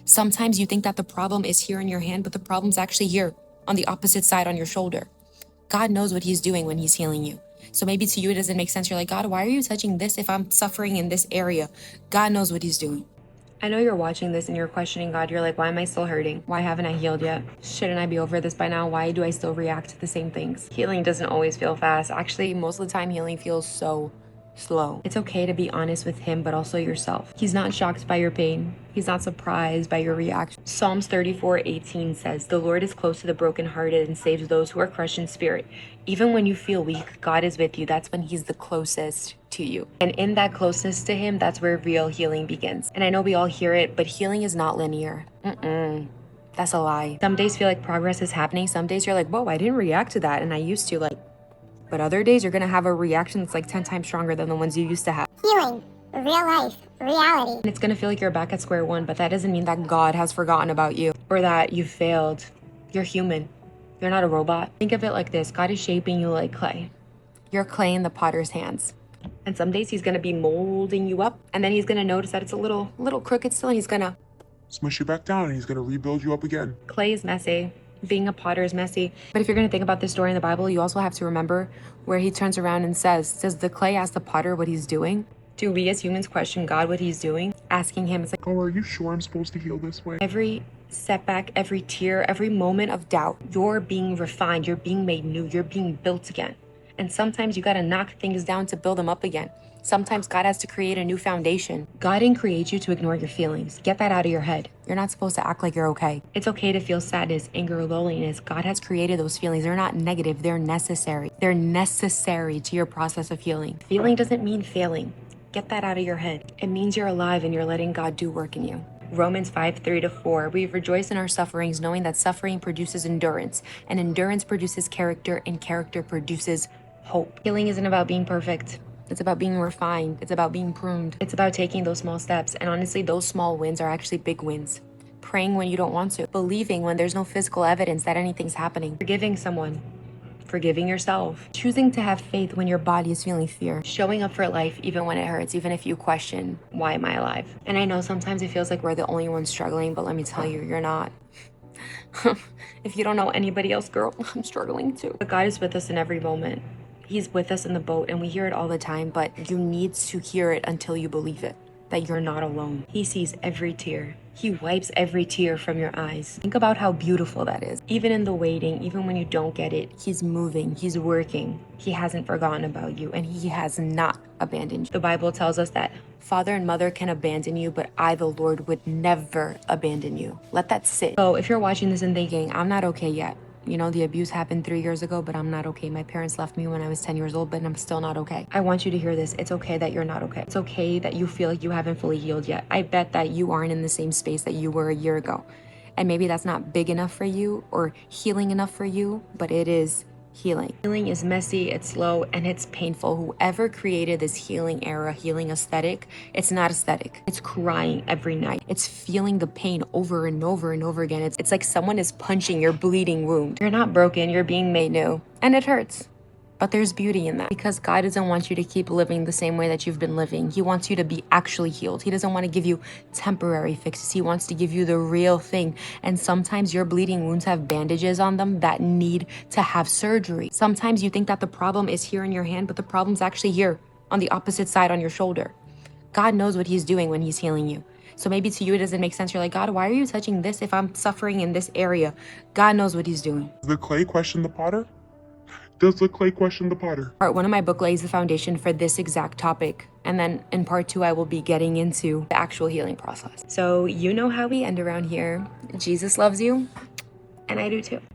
Sometimes you think that the problem is here in your hand, but the problem's actually here on the opposite side on your shoulder. God knows what he's doing when he's healing you. So maybe to you it doesn't make sense. You're like, God, why are you touching this if I'm suffering in this area? God knows what he's doing. I know you're watching this and you're questioning God. You're like, why am I still hurting? Why haven't I healed yet? Shouldn't I be over this by now? Why do I still react to the same things? Healing doesn't always feel fast. Actually, most of the time, healing feels so slow. It's okay to be honest with him, but also yourself. He's not shocked by your pain. He's not surprised by your reaction. Psalms 34:18 says, the Lord is close to the brokenhearted and saves those who are crushed in spirit. Even when you feel weak, God is with you. That's when he's the closest to you. And in that closeness to him, that's where real healing begins. And I know we all hear it, but healing is not linear. That's a lie. Some days feel like progress is happening. Some days you're like, whoa, I didn't react to that. And I used to, but other days you're gonna have a reaction that's like 10 times stronger than the ones you used to have. Healing, real life, reality. And it's gonna feel like you're back at square one, but that doesn't mean that God has forgotten about you or that you failed. You're human. You're not a robot. Think of it like this. God is shaping you like clay. You're clay in the potter's hands. And some days he's gonna be molding you up, and then he's gonna notice that it's a little crooked still, and he's gonna smush you back down, and he's gonna rebuild you up again. Clay is messy. Being a potter is messy. But if you're going to think about this story in the Bible, you also have to remember where he turns around and says the clay ask the potter what he's doing? Do we as humans question God what he's doing? Asking him, it's like, oh, are you sure I'm supposed to heal this way? Every setback, every tear, every moment of doubt, you're being refined, you're being made new, you're being built again. And sometimes you got to knock things down to build them up again. Sometimes God has to create a new foundation. God didn't create you to ignore your feelings. Get that out of your head. You're not supposed to act like you're okay. It's okay to feel sadness, anger, loneliness. God has created those feelings. They're not negative. They're necessary. They're necessary to your process of healing. Feeling doesn't mean failing. Get that out of your head. It means you're alive and you're letting God do work in you. Romans 5:3-4, we rejoice in our sufferings, knowing that suffering produces endurance, and endurance produces character, and character produces hope. Healing isn't about being perfect. It's about being refined. It's about being pruned. It's about taking those small steps. And honestly, those small wins are actually big wins. Praying when you don't want to. Believing when there's no physical evidence that anything's happening. Forgiving someone. Forgiving yourself. Choosing to have faith when your body is feeling fear. Showing up for life even when it hurts, even if you question, why am I alive? And I know sometimes it feels like we're the only ones struggling, but let me tell you, you're not. If you don't know anybody else, girl, I'm struggling too. But God is with us in every moment. He's with us in the boat, and we hear it all the time, but you need to hear it until you believe it, that you're not alone. He sees every tear. He wipes every tear from your eyes. Think about how beautiful that is. Even in the waiting, even when you don't get it, he's moving, he's working. He hasn't forgotten about you, and he has not abandoned you. The Bible tells us that father and mother can abandon you, but I, the Lord, would never abandon you. Let that sit. So if you're watching this and thinking, I'm not okay yet, you know, the abuse happened 3 years ago, but I'm not okay. My parents left me when I was 10 years old, but I'm still not okay. I want you to hear this. It's okay that you're not okay. It's okay that you feel like you haven't fully healed yet. I bet that you aren't in the same space that you were a year ago. And maybe that's not big enough for you or healing enough for you, but it is healing. Healing is messy, it's slow, and it's painful. Whoever created this healing era, healing aesthetic, it's not aesthetic. It's crying every night. It's feeling the pain over and over and over again. It's like someone is punching your bleeding wound. You're not broken, you're being made new. And it hurts. But there's beauty in that, because God doesn't want you to keep living the same way that you've been living. He wants you to be actually healed. He doesn't want to give you temporary fixes. He wants to give you the real thing. And sometimes your bleeding wounds have bandages on them that need to have surgery. Sometimes you think that the problem is here in your hand, but the problem's actually here on the opposite side on your shoulder. God knows what he's doing when he's healing you. So maybe to you it doesn't make sense. You're like, God, why are you touching this if I'm suffering in this area? God knows what he's doing. Does the clay question the potter? Does the clay question the potter? Part one of my book lays the foundation for this exact topic. And then in part two, I will be getting into the actual healing process. So you know how we end around here. Jesus loves you, and I do too.